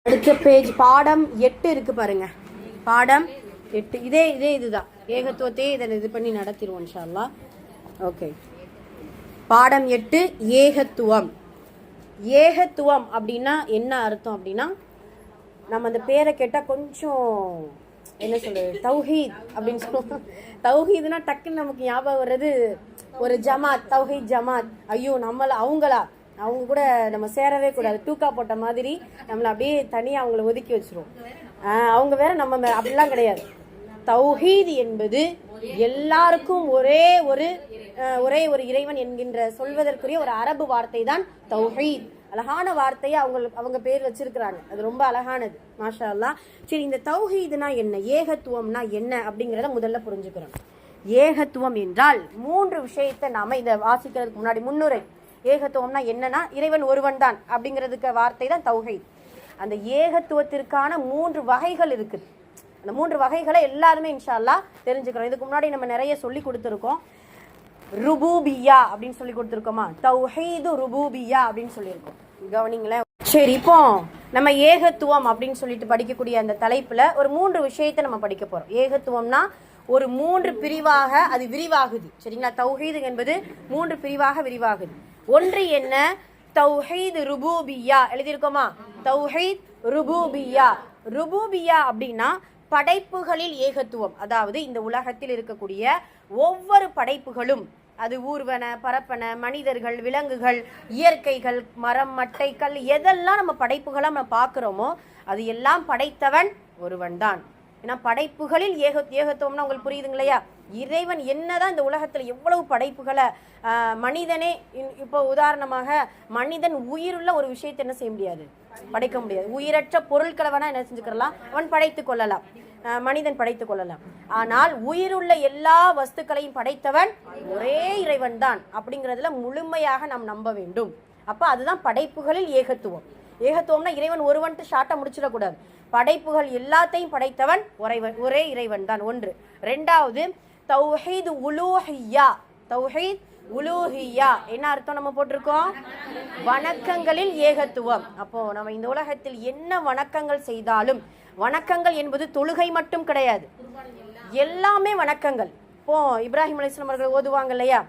அடுத்த பேஜ் பாடம் 8 இருக்கு பாருங்க. பாடம் 8 இதே இதுதான் ஏகத்துவத்தையே இதை இது பண்ணி நடத்திடுவோம் இன்ஷா அல்லாஹ். ஓகே, பாடம் 8 ஏகத்துவம். ஏகத்துவம் அப்படின்னா என்ன அர்த்தம் அப்படின்னா, நம்ம அந்த பேரை கேட்டால் கொஞ்சம் என்ன சொல்றது, தௌஹீத் அப்படின்னு சொல்லுவோம். தௌஹீத்னா டக்குன்னு நமக்கு ஞாபகம் வர்றது ஒரு ஜமாத், தௌஹீத் ஜமாத். ஐயோ அவங்க கூட நம்ம சேரவே கூடாது, தூக்கா போட்ட மாதிரி நம்மளை அப்படியே தனியாக அவங்கள ஒதுக்கி வச்சிருவோம். அவங்க வேற நம்ம அப்படிலாம் கிடையாது. தௌஹீத் என்பது எல்லாருக்கும் ஒரே ஒரு இறைவன் என்கின்ற சொல்வதற்குரிய ஒரு அரபு வார்த்தை தான் தௌஹீத். அழகான வார்த்தையை அவங்க பேர் வச்சிருக்கிறாங்க, அது ரொம்ப அழகானது, மாஷா அல்லாஹ். சரி, இந்த தௌஹீத்னா என்ன, ஏகத்துவம்னா என்ன அப்படிங்கிறத முதல்ல புரிஞ்சுக்கிறோம். ஏகத்துவம் என்றால் 3 விஷயத்தை நாம இதை வாசிக்கிறதுக்கு முன்னாடி முன்னுரை. ஏகத்துவம்னா என்னன்னா, இறைவன் ஒருவன் தான் அப்படிங்கிறதுக்கு வார்த்தை தான் தௌஹீத். அந்த ஏகத்துவத்திற்கான 3 வகைகள் இருக்குது. அந்த 3 வகைகளை எல்லாருமே இன்ஷா அல்லாஹ் தெரிஞ்சுக்கிறோம். இதுக்கு முன்னாடி நம்ம நிறைய சொல்லி கொடுத்துருக்கோம். ருபூபியா அப்படின்னு சொல்லி கொடுத்துருக்கோமா, தௌஹீது ருபூபியா அப்படின்னு சொல்லியிருக்கோம், கவனிங்களேன். சரி, இப்போ நம்ம ஏகத்துவம் அப்படின்னு சொல்லிட்டு படிக்கக்கூடிய அந்த தலைப்புல ஒரு 3 விஷயத்தை நம்ம படிக்க போறோம். ஏகத்துவம்னா ஒரு 3 பிரிவாக அது விரிவாகுது, சரிங்களா? தௌஹீது என்பது 3 பிரிவாக விரிவாகுது. ஒன்று என்ன, தௌஹீத் ருபூபியா எழுதியிருக்கோமா, தௌஹீத் ருபூபியா. ருபூபியா அப்படின்னா படைப்புகளில் ஏகத்துவம். அதாவது இந்த உலகத்தில் இருக்கக்கூடிய ஒவ்வொரு படைப்புகளும், அது ஊர்வன பரப்பன, மனிதர்கள், விலங்குகள், இயற்கைகள், மரம், மட்டைகள், எதெல்லாம் நம்ம படைப்புகளை நம்ம பார்க்குறோமோ அது எல்லாம் படைத்தவன் ஒருவன் தான். ஏன்னா படைப்புகளில் ஏகத்துவம்னா உங்களுக்கு புரியுதுங்க இல்லையா? இறைவன் என்னதான் இந்த உலகத்தில் எவ்வளவு படைப்புகளை, மனிதனே இப்போ உதாரணமாக மனிதன் உயிருள்ள ஒரு விஷயத்தை என்ன செய்ய முடியாது, படைக்க முடியாது. உயிரற்ற பொருட்களை வேணா என்ன செஞ்சுக்கலாம், அவன் படைத்து கொள்ளலாம், மனிதன் படைத்து கொள்ளலாம். ஆனால் உயிருள்ள எல்லா வஸ்துக்களையும் படைத்தவன் ஒரே இறைவன் தான் அப்படிங்கிறதுல முழுமையாக நாம் நம்ப வேண்டும். அப்ப அதுதான் படைப்புகளில் ஏகத்துவம். ஏகத்துவம்னா இறைவன் ஒருவன்ட்டு ஷார்ட்டா முடிச்சிடக்கூடாது. படைப்புகள் எல்லாத்தையும் படைத்தவன் ஒரே இறைவன் தான், ஒன்று. 2வது தௌஹீத் உலூஹியா. தௌஹீத் உலூஹியா என்ன அர்த்தம் நம்ம போட்டிருக்கோம், வணக்கங்களில் ஏகத்துவம். அப்போ நம்ம இந்த உலகத்தில் என்ன வணக்கங்கள் செய்தாலும், வணக்கங்கள் என்பது தொழுகை மட்டும் கிடையாது, எல்லாமே வணக்கங்கள். இப்போ இப்ராஹிம் அலைஹிஸ்ஸலாம் அவர்கள் ஓதுவாங்க இல்லையா,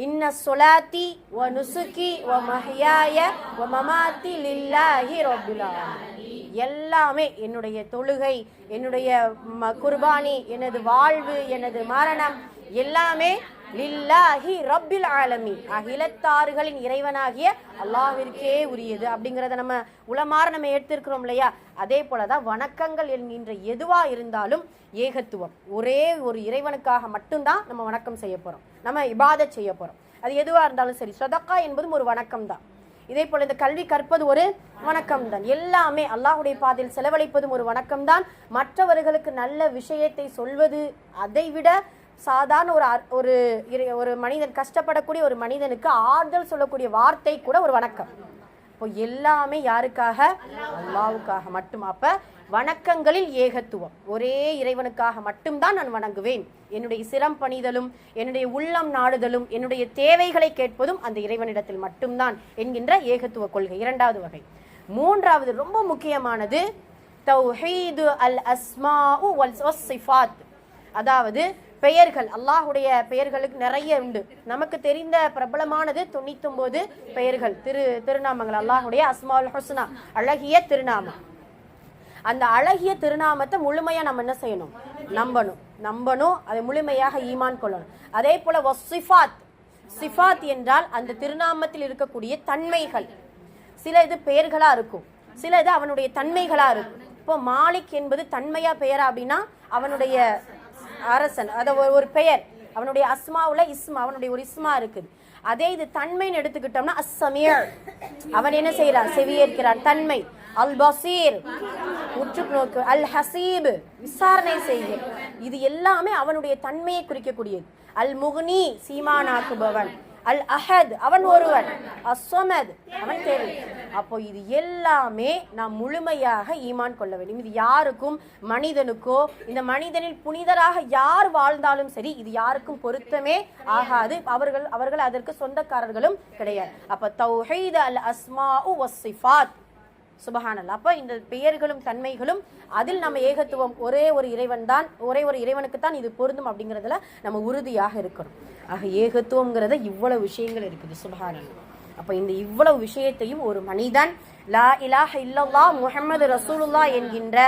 இன்ன ஸலாத்தி வ நுசுகி வ மஹ்யாய வ மமாத்தி லில்லாஹி ரப்பில் ஆலமீன். எல்லாமே, என்னுடைய தொழுகை, என்னுடைய குர்பானி, எனது வாழ்வு, எனது மரணம், எல்லாமே லில்லாஹி ரப்பில் ஆலமீன், அகிலத்தார்களின் இறைவனாகிய அல்லாஹ்விற்கே உரியது அப்படிங்கிறத நம்ம உலமாற நம்ம எடுத்திருக்கிறோம் இல்லையா? அதே போலதான் வணக்கங்கள் என்கின்ற எதுவா இருந்தாலும் ஏகத்துவம், ஒரே ஒரு இறைவனுக்காக மட்டும்தான் நம்ம வணக்கம் செய்ய போறோம், நம்ம இபாதத் செய்ய போறோம். அது எதுவா இருந்தாலும் சரி. சதக்கா என்பதும் ஒரு வணக்கம் தான். இதே போல இந்த கல்வி கற்பது ஒரு வணக்கம் தான். எல்லாமே அல்லாஹ்வுடைய பாதையில் செலவழிப்பதும் ஒரு வணக்கம் தான். மற்றவர்களுக்கு நல்ல விஷயத்தை சொல்வது, அதை விட சாதாரண ஒரு மனிதன், கஷ்டப்படக்கூடிய ஒரு மனிதனுக்கு ஆறுதல் சொல்லக்கூடிய வார்த்தை கூட ஒரு வணக்கம். இப்போ எல்லாமே யாருக்காக, அல்லாஹ்வுக்காக மட்டும். அப்ப வணக்கங்களில் ஏகத்துவம், ஒரே இறைவனுக்காக மட்டும்தான் நான் வணங்குவேன். என்னுடைய சிரம் பணிதலும், என்னுடைய உள்ளம் நாடுதலும், என்னுடைய தேவைகளை கேட்பதும் அந்த இறைவனிடத்தில் மட்டும்தான் என்கின்ற ஏகத்துவ கொள்கை 2வது வகை. 3வது ரொம்ப முக்கியமானது தௌஹீது அல் அஸ்மாஉ வல் சிஃபாத். அதாவது பெயர்கள், அல்லாஹுடைய பெயர்களுக்கு நிறைய உண்டு. நமக்கு தெரிந்த பிரபலமானது 99 பெயர்கள், திருநாமங்கள், அல்லாஹுடைய அஸ்மாஉல் ஹுஸ்னா, அழகிய திருநாமம். அந்த அழகிய திருநாமத்தை முழுமையா நம்ம என்ன செய்யணும், நம்பணும், அதை முழுமையாக ஈமான் கொள்ளணும். அதே போல வசிஃபாத். சிஃபாத் என்றால் அந்த திருநாமத்தில் இருக்கக்கூடிய தன்மைகள். சில இது பெயர்களா இருக்கும், சில இது அவனுடைய தன்மைகளா இருக்கும். இப்போ மாலிக் என்பது தன்மையா பெயரா அப்படின்னா அவனுடைய அரசன், அத ஒரு பெயர். அவனுடைய அஸ்மாவுல இஸ்மா, அவனுடைய ஒரு இஸ்மா இருக்குது. அதே இது தன்மைன்னு எடுத்துக்கிட்டோம்னா அஸ்ஸமீர், அவன் என்ன செய்யறான், செவியேற்கிறான், தன்மை. அல் பசீர், உற்று நோக்கு. அல் ஹசீப், விசாரணை செய்கிறான். இது எல்லாமே அவனுடைய தன்மையை குறிக்கக்கூடியது. அல் முக்னி, சீமானாக்குபவன். அல் அஹத், அவன் ஒருவன். அஸ்ஸமத், அவன் தேவை. அப்போ இது எல்லாமே நாம் முழுமையாக ஈமான் கொள்ள வேண்டும். இது யாருக்கும், மனிதனுக்கோ, இந்த மனிதனில் புனிதராக யார் வாழ்ந்தாலும் சரி, இது யாருக்கும் பொருத்தமே ஆகாது. அவர்கள் அதற்கு சொந்தக்காரர்களும் கிடையாது. அப்ப தௌஹீத் அல் அஸ்மாஉ வஸ் சிஃபாத், சுபஹானல்லாஹ். அப்ப இந்த பெயர்களும் தன்மைகளும் அதில் நம்ம ஏகத்துவம் ஒரே ஒரு இறைவனுக்கு தான் இது பொருந்தும் அப்படிங்கிறதுல நம்ம உறுதியாக இருக்கணும். ஆக ஏகத்துவம்ங்கிறத இவ்வளவு விஷயங்கள் இருக்குது. சுபஹானல்லாஹ். அப்ப இந்த இவ்வளவு விஷயத்தையும் ஒரு மனிதன் லா இலாஹ இல்லல்லாஹ் முஹம்மது ரசூலுல்லாஹ் என்கின்ற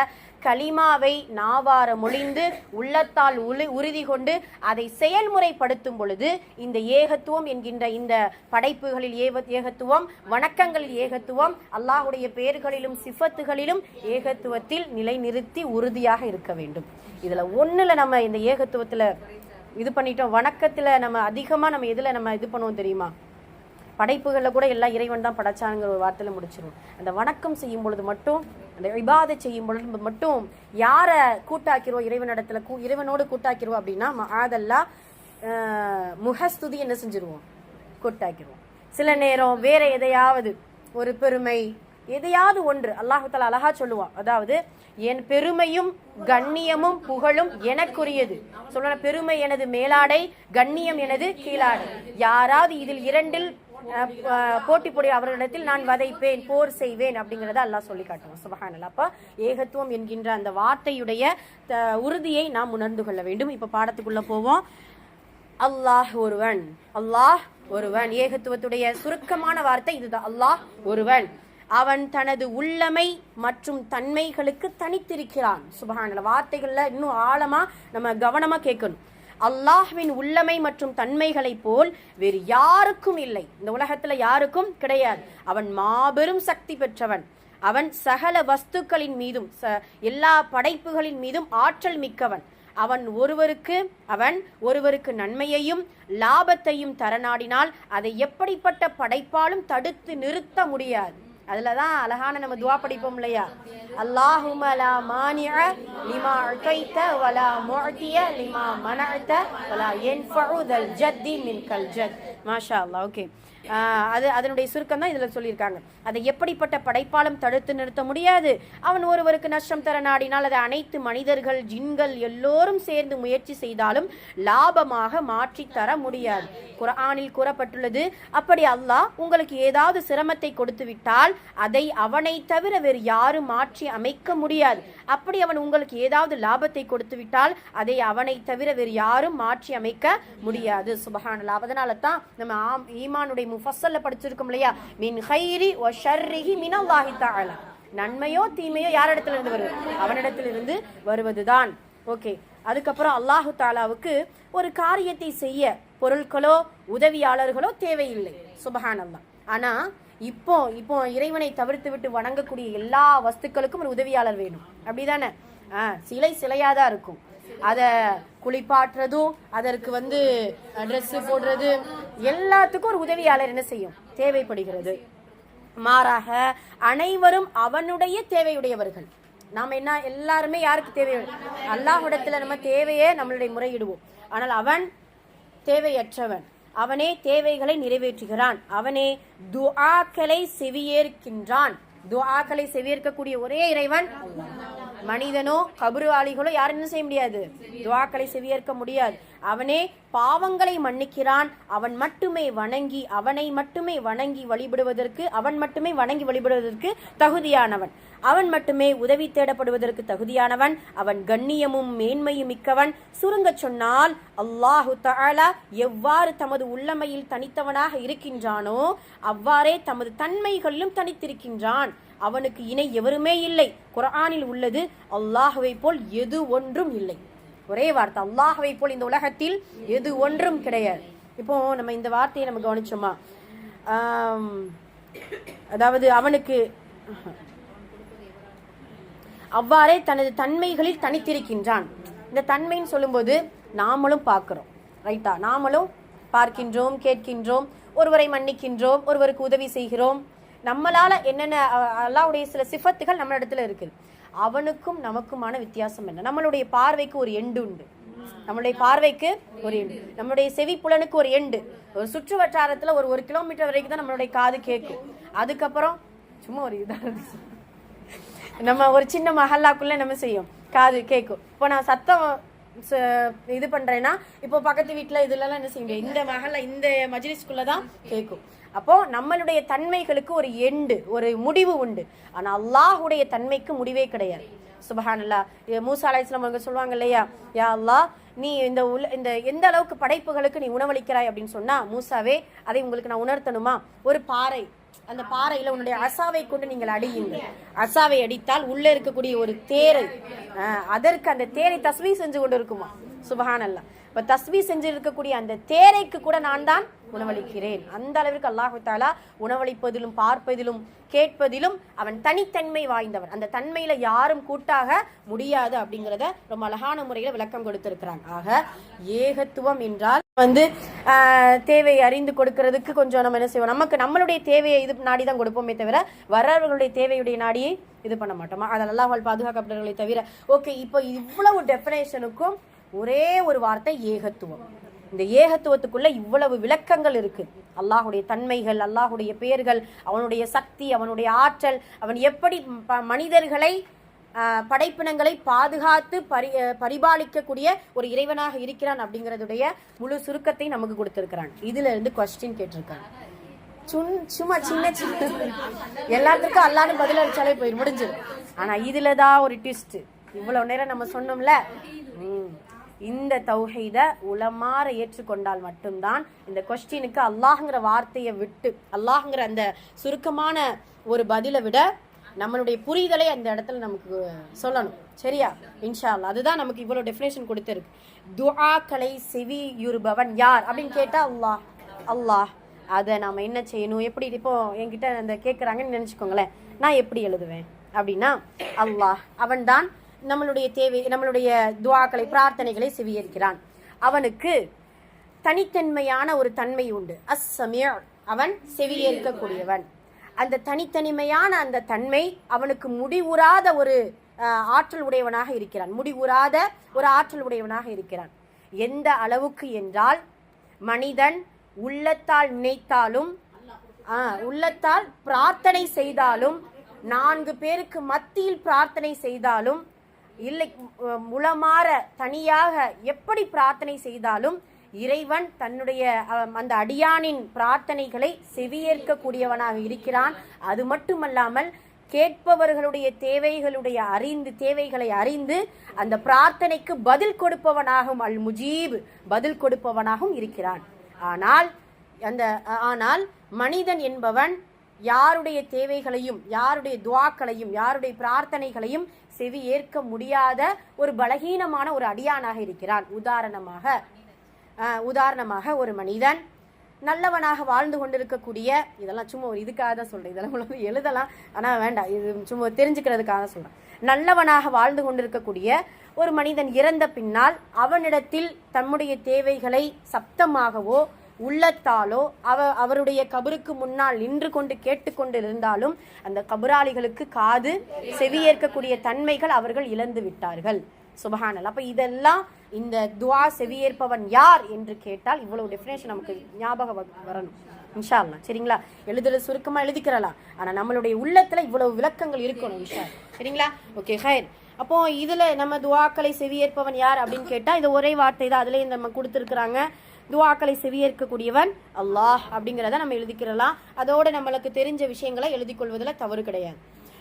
கலிமாவை நாவார மொழிந்து உள்ளத்தால் உறுதி கொண்டு அதை செயல்முறைப்படுத்தும் பொழுது இந்த ஏகத்துவம் என்கின்ற இந்த படைப்புகளில் ஏகத்துவம், வணக்கங்களில் ஏகத்துவம், அல்லாஹுடைய பெயர்களிலும் சிஃபத்துகளிலும் ஏகத்துவத்தில் நிலைநிறுத்தி உறுதியாக இருக்க வேண்டும். இதுல ஒண்ணுல நம்ம இந்த ஏகத்துவத்துல இது பண்ணிட்டோம். வணக்கத்துல நம்ம அதிகமா நம்ம எதுல நம்ம இது பண்ணுவோம் தெரியுமா? படைப்புகளில் கூட எல்லாம் இறைவன் தான் படைச்சாங்கிற ஒரு வார்த்தையில முடிச்சிடும். அந்த வணக்கம் செய்யும் பொழுது மட்டும், அந்த இபாதை செய்யும் பொழுது மட்டும் யாரை கூட்டாக்கிறோம் இறைவனிடத்துல, இறைவனோடு கூட்டாக்கிறோம் அப்படின்னா அதெல்லாம் முகஸ்துதி என்ன செஞ்சிருவோம், கூட்டாக்கிடுவோம். சில நேரம் வேற எதையாவது ஒரு பெருமை எதையாவது ஒன்று அல்லாஹு தஆலா அழகா சொல்லுவான். அதாவது என் பெருமையும் கண்ணியமும் புகழும் எனக்குரியது. சொல்ற பெருமை எனது மேலாடை, கண்ணியம் எனது கீழாடை. யாராவது இதில் இரண்டில் போட்டி போடி அவர்களிடத்தில் நான் வதைப்பேன், போர் செய்வேன் அப்படிங்கிறத அல்லாஹ் சொல்லி காட்டுவோம். சுபஹானல்லாஹ். அப்ப ஏகத்துவம் என்கின்ற அந்த வார்த்தையுடைய உறுதியை நாம் உணர்ந்து கொள்ள வேண்டும். இப்ப பாடத்துக்குள்ள போவோம். அல்லாஹ் ஒருவன், அல்லாஹ் ஒருவன். ஏகத்துவத்துடைய சுருக்கமான வார்த்தை இதுதான், அல்லாஹ் ஒருவன். அவன் தனது உள்ளமை மற்றும் தன்மைகளுக்கு தனித்திருக்கிறான். சுபஹானல்லாஹ். வார்த்தைகள்ல இன்னும் ஆழமா நம்ம கவனமா கேட்கணும். அல்லாஹ்வின் உள்ளமை மற்றும் தன்மைகளை போல் வேறு யாருக்கும் இல்லை, இந்த உலகத்துல யாருக்கும் கிடையாது. அவன் மாபெரும் சக்தி பெற்றவன். அவன் சகல வஸ்துக்களின் மீதும் எல்லா படைப்புகளின் மீதும் ஆற்றல் மிக்கவன். அவன் ஒருவருக்கு நன்மையையும் லாபத்தையும் தர நாடினால் அதை எப்படிப்பட்ட படைப்பாலும் தடுத்து நிறுத்த முடியாது. அதுலதான் அழகான நம்ம துவா படிப்போம் இல்லையா? அல்லாஹும்ம லா மானிஅ லிமா அதைத வலா முஅதிய லிமா மனஅத வலா யன்ஃபஉ தல் ஜத்தி மின்கல் ஜத். மாஷா அல்லாஹ். ஓகே, அதனுடைய சுருக்கம் தான் இதுல சொல்லியிருக்காங்க. அதை எப்படிப்பட்ட படைப்பாலும் தடுத்து நிறுத்த முடியாது. அவன் ஒருவருக்கு நஷ்டம் தர நாடினால் அதை அனைத்து மனிதர்கள், ஜின்கள் எல்லோரும் சேர்ந்து முயற்சி செய்தாலும் லாபமாக மாற்றி தர முடியாது. குர்ஆனில் கூறப்பட்டுள்ளது, அப்படி அல்லாஹ் உங்களுக்கு ஏதாவது சிரமத்தை கொடுத்து விட்டால் அதை அவனை தவிர வேறு யாரும் மாற்றி அமைக்க முடியாது. அப்படி அவன் உங்களுக்கு ஏதாவது லாபத்தை கொடுத்து விட்டால் அதை அவனை தவிர வேறு யாரும் மாற்றி அமைக்க முடியாது. சுபஹானல்லாஹ். அதனால தான் நம்ம ஈமானுடைய முஃபஸ்ஸல்ல படிச்சிருக்கோம் இல்லையா? மின் கைரி வ ஷர்ரிஹி மினல்லாஹி தஆலா. நன்மையோ தீமையோ யாரிடத்துல இருந்து வருது? அவனிடத்திலிருந்து வருவதுதான். ஓகே, அதுக்கப்புறம் அல்லாஹு தாலாவுக்கு ஒரு காரியத்தை செய்ய பொருட்களோ உதவியாளர்களோ தேவையில்லை. சுபஹானல்லாஹ். ஆனா இப்போ இறைவனை தவிர்த்து விட்டு வணங்கக்கூடிய எல்லா வஸ்துக்களுக்கும் ஒரு உதவியாளர் வேணும். அப்படிதானே? சிலையாதான் இருக்கும். அதை குளிப்பாட்டுறதும், அதற்கு ட்ரெஸ் போடுறது, எல்லாத்துக்கும் ஒரு உதவியாளர் என்ன செய்யும்? தேவைப்படுகிறது. மாறாக அனைவரும் அவனுடைய தேவையுடையவர்கள். நாம் எல்லாருமே யாருக்கு தேவை? அல்லாஹ்விடத்துல நம்ம தேவையே நம்மளுடைய முறையிடுவோம். ஆனால் அவன் தேவையற்றவன். அவனே தேவைகளை நிறைவேற்றுகிறான். அவனே துஆக்களை செவியேற்கின்றான். துஆக்களை செவியேற்கக்கூடிய ஒரே இறைவன் அல்லாஹ். மனிதனோ கபறுவாளிகளோ யாரும் என்ன செய்ய முடியாது? துஆக்களை செவியேற்க முடியாது. அவனே பாவங்களை மன்னிக்கிறான். அவனை மட்டுமே வணங்கி வழிபடுவதற்கு தகுதியானவன். அவன் மட்டுமே உதவி தேடப்படுவதற்கு தகுதியானவன். அவன் கண்ணியமும் மேன்மையும் மிக்கவன். சுருங்க சொன்னால் அல்லாஹு தஆலா எவ்வாறு தமது உள்ளமையில் தனித்தவனாக இருக்கின்றானோ அவ்வாறே தமது தன்மைகளிலும் தனித்திருக்கின்றான். அவனுக்கு இணை எவருமே இல்லை. குர்ஆனில் உள்ளது, அல்லாஹ்வை போல் எது ஒன்றும் இல்லை. ஒரே வார்த்தை, அல்லாஹ்வை போல் இந்த உலகத்தில் எது ஒன்றும் கிடையாது. இப்போ நம்ம இந்த வார்த்தையை நம்ம கவனிச்சோமா? அதாவது அவனுக்கு அவ்வாறே தனது தன்மைகளில் தனித்திருக்கின்றான். இந்த தன்மைன்னு சொல்லும்போது நாமளும் பார்க்கிறோம், ரைட்டா? நாமளும் பார்க்கின்றோம், கேட்கின்றோம், ஒருவரை மன்னிக்கின்றோம், ஒருவருக்கு உதவி செய்கிறோம். நம்மளால என்னென்ன அல்லாஹ்வுடைய சில சிஃபத்துகள் நம்ம இடத்துல இருக்குது. அவனுக்கும் நமக்குமான வித்தியாசம் என்ன? நம்மளுடைய பார்வைக்கு ஒரு எண்டு உண்டு. நம்மளுடைய பார்வைக்கு ஒரு எண்டு, நம்மளுடைய செவி புலனுக்கு ஒரு எண்டு. ஒரு சுற்று வட்டாரத்துல ஒரு கிலோமீட்டர் வரைக்கும் தான் நம்மளுடைய காது கேட்கும். அதுக்கப்புறம் சும்மா ஒரு நம்ம ஒரு சின்ன மஹல்லாக்குள்ள நம்ம செய்யும் காது கேட்கும். இப்போ நான் சத்தம் இது பண்றேன்னா இப்போ பக்கத்து வீட்டுல இதுலலாம் என்ன செய்ய முடியும், இந்த மகல்ல இந்த மஜ்லிஸ்குள்ளதான் கேட்கும். அப்போ நம்மளுடைய தன்மைகளுக்கு ஒரு எண்டு, ஒரு முடிவு உண்டு. ஆனா அல்லாஹுடைய தன்மைக்கு முடிவே கிடையாது. சுபஹானல்லாஹ். மூசா அலைஹிஸ்ஸலாம் அவங்க சொல்லுவாங்க இல்லையா, யா அல்லாஹ் நீ இந்த எந்த அளவுக்கு படைப்புகளுக்கு நீ உணவளிக்கிறாய் அப்படின்னு சொன்னா, மூசாவே அதை உங்களுக்கு நான் உணர்த்தணுமா, ஒரு பாறை, அந்த பாறையில உன்னுடைய அசாவை கொண்டு நீங்கள் அடியுங்க. அசாவை அடித்தால் உள்ள இருக்கக்கூடிய ஒரு தேரை, அதற்கு அந்த தேரை தஸ்பீ செஞ்சு கொண்டு இருக்குமா. சுபஹானல்லாஹ். இப்ப தஸ்பீ செஞ்சு இருக்கக்கூடிய அந்த தேரைக்கு கூட நான் தான் உணவளிக்கிறேன். அந்த அளவிற்கு அல்லாஹு தஆலா உணவளிப்பதிலும் பார்ப்பதிலும் கேட்பதிலும் அவன் தனித்தன்மை வாய்ந்தவன். அந்த தன்மையில யாரும் கூட்டாக முடியாது அப்படிங்கிறத ரொம்ப அழகான முறையில விளக்கம் கொடுத்திருக்கிறாங்க. ஆக ஏகத்துவம் என்றால் தேவை அறிந்து கொடுக்கறதுக்கு கொஞ்சம் நம்ம என்ன செய்வோம், நமக்கு நம்மளுடைய தேவையை இது நாடிதான் கொடுப்போமே தவிர வர்றவர்களுடைய தேவையுடைய நாடியை இது பண்ண மாட்டோமா. அதில் அல்லாஹ்வால் பாதுகாக்கப்படுறவர்களை தவிர. ஓகே, இப்போ இவ்வளவு டெஃபினேஷனுக்கும் ஒரே ஒரு வார்த்தை ஏகத்துவம். இந்த ஏகத்துவத்துக்குள்ள இவ்வளவு விளக்கங்கள் இருக்கு. அல்லாஹுடைய தன்மைகள், அல்லாஹுடைய பெயர்கள், அவனுடைய சக்தி, அவனுடைய ஆற்றல், அவன் எப்படி மனிதர்களை படைப்பினங்களை பாதுகாத்து பரிபாலிக்கக்கூடிய ஒரு இறைவனாக இருக்கிறான் அப்படிங்கறதுடைய முழு சுருக்கத்தை நமக்கு கொடுத்திருக்கிறான். இதுல இருந்து கொஸ்டின் கேட்டிருக்காங்க. சும்மா சின்ன சின்ன எல்லாத்துக்கும் அல்லான்னு பதில் அளிச்சாலே போய் முடிஞ்சிடும். ஆனா இதுலதான் ஒரு ட்விஸ்ட். இவ்வளவு நேரம் நம்ம சொன்னோம்ல, இந்த தௌஹீத உலமாற ஏற்றுக்கொண்டால் மட்டும்தான் இந்த கொஸ்டினுக்கு அல்லாஹ்ங்கிற வார்த்தையை விட்டு, அல்லாஹ்ங்கிற அந்த சுருக்கமான ஒரு பதிலை விட நம்மளுடைய புரிதலை அந்த இடத்துல நமக்கு சொல்லணும். சரியா? இன்ஷா அல்லாஹ். அதுதான் நமக்கு இவ்வளவு டெஃபினேஷன் கொடுத்திருக்கு. துஆக்களை செவியுறுபவன் யார் அப்படின்னு கேட்டா அல்லாஹ். அல்லாஹ். அதை நாம என்ன செய்யணும், எப்படி, இப்போ என்கிட்ட அந்த கேட்குறாங்கன்னு நினைச்சுக்கோங்களேன், நான் எப்படி எழுதுவேன் அப்படின்னா, அல்லாஹ் அவன் தான் நம்மளுடைய தேவை, நம்மளுடைய துஆக்களை, பிரார்த்தனைகளை செவியேற்கிறான். அவனுக்கு தனித்தன்மையான ஒரு தன்மை உண்டு. அஸ்ஸமீஅ், அவன் செவியேற்கக்கூடியவன். அந்த தனித்தனிமையான அந்த தன்மை அவனுக்கு முடிவுறாத ஒரு ஆற்றல் உடையவனாக இருக்கிறான். முடிவுறாத ஒரு ஆற்றல் உடையவனாக இருக்கிறான். எந்த அளவுக்கு என்றால், மனிதன் உள்ளத்தால் நினைத்தாலும், உள்ளத்தால் பிரார்த்தனை செய்தாலும், 4 பேருக்கு மத்தியில் பிரார்த்தனை செய்தாலும், இல்லை முளமாற தனியாக எப்படி பிரார்த்தனை செய்தாலும், இறைவன் தன்னுடைய அந்த அடியானின் பிரார்த்தனைகளை செவியேற்கக்கூடியவனாக இருக்கிறான். அது மட்டுமல்லாமல் கேட்பவர்களுடைய தேவைகளை அறிந்து அந்த பிரார்த்தனைக்கு பதில் கொடுப்பவனாகவும், அல் முஜீப், பதில் கொடுப்பவனாகவும் இருக்கிறான். ஆனால் மனிதன் என்பவன் யாருடைய தேவைகளையும், யாருடைய துஆக்களையும், யாருடைய பிரார்த்தனைகளையும் செவி ஏற்க முடியாத ஒரு பலகீனமான ஒரு அடியானாக இருக்கிறான். உதாரணமாக ஒரு மனிதன் நல்லவனாக வாழ்ந்து கொண்டிருக்கக்கூடிய, இதெல்லாம் சும்மா ஒரு இதுக்காக தான் சொல்றேன், இதெல்லாம் எழுதலாம், ஆனா வேண்டாம், இது சும்மா தெரிஞ்சுக்கிறதுக்காக சொல்றேன். நல்லவனாக வாழ்ந்து கொண்டிருக்கக்கூடிய ஒரு மனிதன் இறந்த பின்னால் அவனிடத்தில் தம்முடைய தேவைகளை சப்தமாகவோ உள்ளத்தாலோ அவருடைய கபருக்கு முன்னால் நின்று கொண்டு கேட்டுக்கொண்டு இருந்தாலும் அந்த கபராளிகளுக்கு காது செவியேற்கக்கூடிய தன்மைகள் அவர்கள் இழந்து விட்டார்கள். சுபஹானல்லாஹ். அப்ப இதெல்லாம் இந்த துஆ செவியேற்பவன் யார் என்று கேட்டால் இவ்வளவு டெஃபினேஷன் நமக்கு ஞாபகம் வரணும் இன்ஷா அல்லாஹ். சரிங்களா? எழுதுறது சுருக்கமா எழுதிக்கிறலாம், ஆனா நம்மளுடைய உள்ளத்துல இவ்வளவு விளக்கங்கள் இருக்கணும் இன்ஷா. சரிங்களா? ஓகே, ஹைர். அப்போ இதுல நம்ம துஆக்களை செவியேற்பவன் யார் அப்படின்னு கேட்டா இது ஒரே வார்த்தை தான். அதுல நம்ம கொடுத்திருக்கிறாங்க, துஆக்களை செவியேற்கக்கூடியவன் அல்லாஹ் அப்படிங்கிறத நம்ம எழுதிக்கிறலாம். அதோட நம்மளுக்கு தெரிஞ்ச விஷயங்களை எழுதி கொள்வதில் தவறு கிடையாது.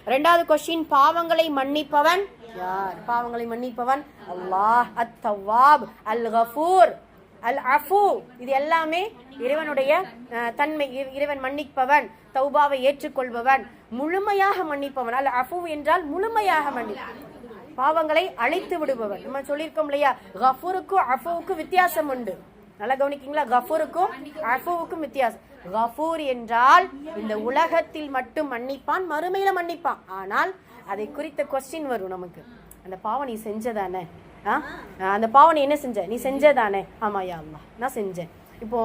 2வது கொஸ்டின், பாவங்களை மன்னிப்பவன் யார்? பாவங்களை மன்னிப்பவன் அல்லாஹ். அத்-தவ்வாப், அல்-கஃபூர், அல்-அஃபு, இது எல்லாமே இறைவனுடைய தன்மை. இறைவன் மன்னிப்பவன், தௌபாவை ஏற்றுக்கொள்பவன், முழுமையாக மன்னிப்பவன். அல்-அஃபு என்றால் முழுமையாக மன்னிப்பவன், பாவங்களை அழித்து விடுபவன். நம்ம சொல்லியிருக்கோம் இல்லையா, கஃபூருக்கும் அஃபுவுக்கும் வித்தியாசம் உண்டு. நல்லா கவனிக்கீங்களா? கஃபூருக்கும் அஃபுவுக்கும் வித்தியாசம். கஃபூர் என்றால் இந்த உலகத்தில் மட்டும் மன்னிப்பான், மறுமையில மன்னிப்பான். ஆனால் அதை குறித்த கொஸ்டின் வரும் நமக்கு, அந்த பாவம் நீ செஞ்சதானே, அந்த பாவம் நீ என்ன செஞ்ச, நீ செஞ்சதானே, ஆமா யா அல்லாஹ் நான் செஞ்சேன். இப்போ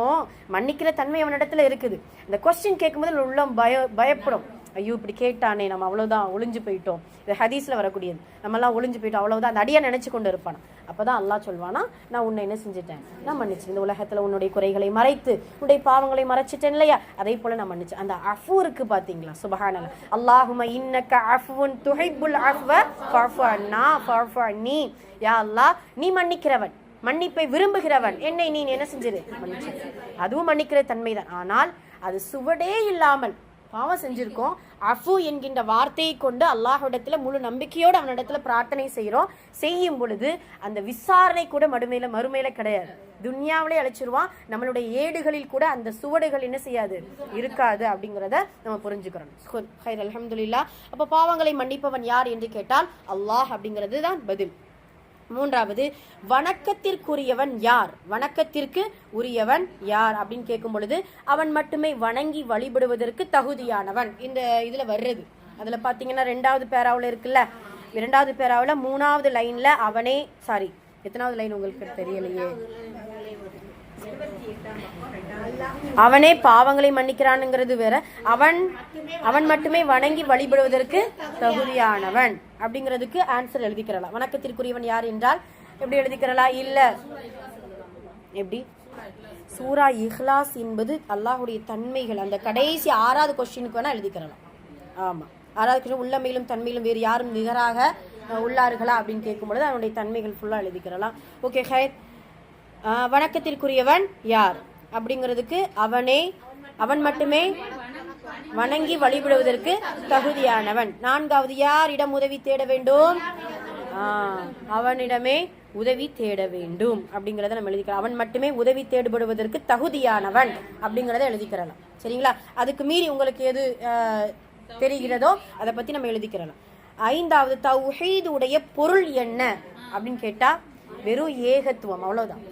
மன்னிக்கிற தன்மை அவனிடத்துல இருக்குது. அந்த கொஸ்டின் கேட்கும்போது உள்ளம் பயப்படும். ஐயோ இப்படி கேட்டானே, நம்ம அவ்வளோதான் ஒளிஞ்சு போயிட்டோம். இது ஹதீஸில் வரக்கூடியது. நம்மலாம் ஒளிஞ்சு போயிட்டோம், அவ்வளோதான். அந்த அடியை நினச்சி கொண்டு இருப்பான். அப்போ தான் அல்லாஹ் சொல்வானா, நான் உன்னை என்ன செஞ்சுட்டேன், நான் மன்னிச்சேன். இந்த உலகத்தில் உன்னுடைய குறைகளை மறைத்து உன்னுடைய பாவங்களை மறைச்சிட்டேன் இல்லையா, அதே போல் நான் மன்னிச்சேன். அந்த அஃபு இருக்கு பார்த்தீங்களா, சுபஹானல்லாஹ். அல்லாஹும்ம இன்னக அஃபுன் துஹிப்புல் அஃவ ஃபஅஃபு அன்னா ஃபஅஃபு அன்னி. யா அல்லாஹ், நீ மன்னிக்கிறவன், மன்னிப்பை விரும்புகிறவன், என்னை நீ என்ன செஞ்சிரு, மன்னிச்சு. அதுவும் மன்னிக்கிற தன்மைதான். ஆனால் அது சுவடே இல்லாமல் பாவம் செஞ்சிருக்கோம், அஃபு என்கின்ற வார்த்தையை கொண்டு அல்லாஹ்விடத்துல முழு நம்பிக்கையோடு அவனிடத்துல பிரார்த்தனை செய்கிறோம். செய்யும் பொழுது அந்த விசாரணை கூட மறுமையில கிடையாது, துன்யாவிலே அழைச்சிருவான். நம்மளுடைய ஏடுகளில் கூட அந்த சுவடுகள் என்ன செய்யாது, இருக்காது. அப்படிங்கிறத நம்ம புரிஞ்சுக்கிறோம். ஹைர், அல்ஹம்துலில்லாஹ். அப்போ பாவங்களை மன்னிப்பவன் யார் என்று கேட்டால் அல்லாஹ் அப்படிங்கிறது தான் பதில். மூன்றாவது, வணக்கத்திற்குரியவன் யார், வணக்கத்திற்கு உரியவன் யார் அப்படின்னு கேட்கும் பொழுது அவன் மட்டுமே வணங்கி வழிபடுவதற்கு தகுதியானவன். இந்த இதுல வர்றது அதுல பாத்தீங்கன்னா 2வது பேராவில் இருக்குல்ல, 2வது பேராவில் 3வது லைன்ல அவனே, சாரி எத்தனாவது லைன் உங்களுக்கு தெரியலையே, அவனே பாவங்களை மன்னிக்கிறான்ங்கிறது வேற, அவன் மட்டுமே வணங்கி வழிபடுவதற்கு தகுதியானவன் அப்படிங்கிறதுக்கு ஆன்சர் எழுதிக்கிறலாம். வணக்கத்திற்குரியவன் யார் என்றால் எப்படி எழுதிக்கிறலாம், இல்ல எப்படி, சூரா இஹ்லாஸ் என்பது அல்லாஹுடைய தன்மைகள். அந்த கடைசி 6வது கொஸ்டினுக்கு வேணா எழுதிக்கிறலாம். ஆமா, 6வது கொஸ்டின் உள்ளமையிலும் தன்மையிலும் வேறு யாரும் நிகராக உள்ளார்களா அப்படின்னு கேட்கும் பொழுது அவனுடைய தன்மைகள் ஃபுல்லா எழுதிக்கிறலாம். ஓகே ஹைர். வணக்கத்திற்குரியவன் யார் அப்படிங்கிறதுக்கு அவன் மட்டுமே வணங்கி வழிபடுவதற்கு தகுதியானவன். 4வது, யாரிடம் உதவி தேட வேண்டும், அவனிடமே உதவி தேட வேண்டும் அப்படிங்கிறத நம்ம எழுதிக்கலாம். அவன் மட்டுமே உதவி தேடுபடுவதற்கு தகுதியானவன் அப்படிங்கிறத எழுதிக்கிறலாம். சரிங்களா, அதுக்கு மீறி உங்களுக்கு எது தெரிகிறதோ அதை பத்தி நம்ம எழுதிக்கிறலாம். 5வது, தௌஹீது உடைய பொருள் என்ன அப்படின்னு கேட்டா வெறும் ஏகத்துவம், அவ்வளவுதான்.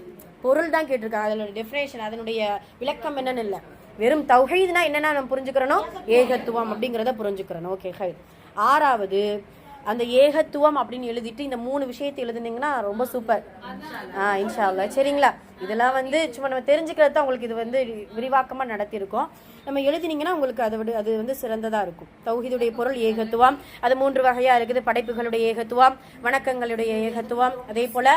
பொருள் தான் கேட்டிருக்காங்க, அதனுடைய டெஃபினேஷன், அதனுடைய விளக்கம் என்னன்னு இல்லை. வெறும் தௌஹீத்னா என்னன்னா நம்ம புரிஞ்சுக்கிறோம், ஏகத்துவம் அப்படிங்கிறத புரிஞ்சுக்கிறோம். ஓகே ஹைர். 6வது, அந்த ஏகத்துவம் அப்படின்னு எழுதிட்டு இந்த 3 விஷயத்தை எழுதுனீங்கன்னா ரொம்ப சூப்பர். இன்ஷா அல்லாஹ். சரிங்களா, இதெல்லாம் சும்மா நம்ம தெரிஞ்சுக்கிறது தான். உங்களுக்கு இது விரிவாக்கமா நடத்தியிருக்கோம். நம்ம எழுதினீங்கன்னா உங்களுக்கு அது சிறந்ததா இருக்கும். தௌஹீதுடைய பொருள் ஏகத்துவம், அது 3 வகையா இருக்குது. படைப்புகளுடைய ஏகத்துவம், வணக்கங்களுடைய ஏகத்துவம், அதே போல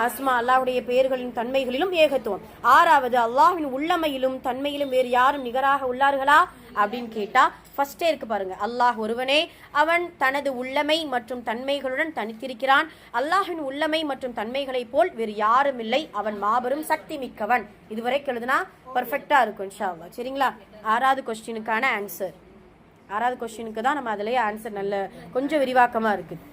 அஸ்மா அல்லாஹ்வுடைய பெயர்களின் தன்மைகளிலும் ஏகத்துவம். 6வது, அல்லாஹ்வின் உள்ளமையிலும் தன்மையிலும் வேறு யாரும் நிகராக உள்ளார்களா அப்படின்னு கேட்டா ஃபர்ஸ்டே இருக்கு பாருங்க, அல்லாஹ் ஒருவனே, அவன் தனது உள்ளமை மற்றும் தன்மைகளுடன் தனித்திருக்கிறான். அல்லாஹ்வின் உள்ளமை மற்றும் தன்மைகளை போல் வேறு யாரும் இல்லை, அவன் மாபெரும் சக்தி மிக்கவன். இதுவரைக்கும் எழுதுனா பர்ஃபெக்டா இருக்கும் இன்ஷா அல்லாஹ். சரிங்களா, 6வது கொஸ்டினுக்கான ஆன்சர். 6வது கொஸ்டினுக்கு தான் நம்ம அதிலேயே ஆன்சர் நல்ல கொஞ்சம் விரிவாக்கமா இருக்குது.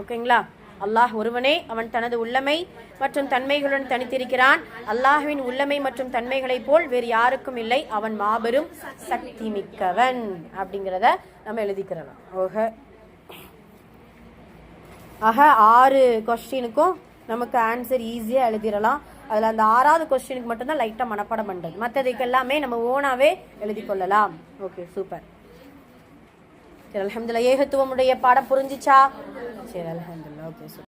ஓகேங்களா, அல்லாஹ் ஒருவனே, அவன் தனது உள்ளமை மற்றும் தன்மைகளுடன் தனித்திருக்கிறான். அல்லாஹ்வின் உள்ளமை மற்றும் தன்மைகளை போல் வேறு யாருக்கும் இல்லை, அவன் மாபெரும் சக்தி மிக்கவன் அப்படிங்கிறத நம்ம எழுதிக்கிறோம். ஆக 6 கொஸ்டினுக்கும் நமக்கு ஆன்சர் ஈஸியா எழுதிடலாம். அதுல அந்த 6வது கொஸ்டினுக்கு மட்டும்தான் லைட்டா மனப்பாடம் பண்றது, மற்றதுக்கு எல்லாமே நம்ம ஓனாவே எழுதி கொள்ளலாம். Okay super. சரி, அல்ஹம்துலில்லாஹ். ஏகத்துவமுடைய பாடம் புரிஞ்சிச்சா? சரி, அல்ஹம்துலில்லாஹ். ஓகே.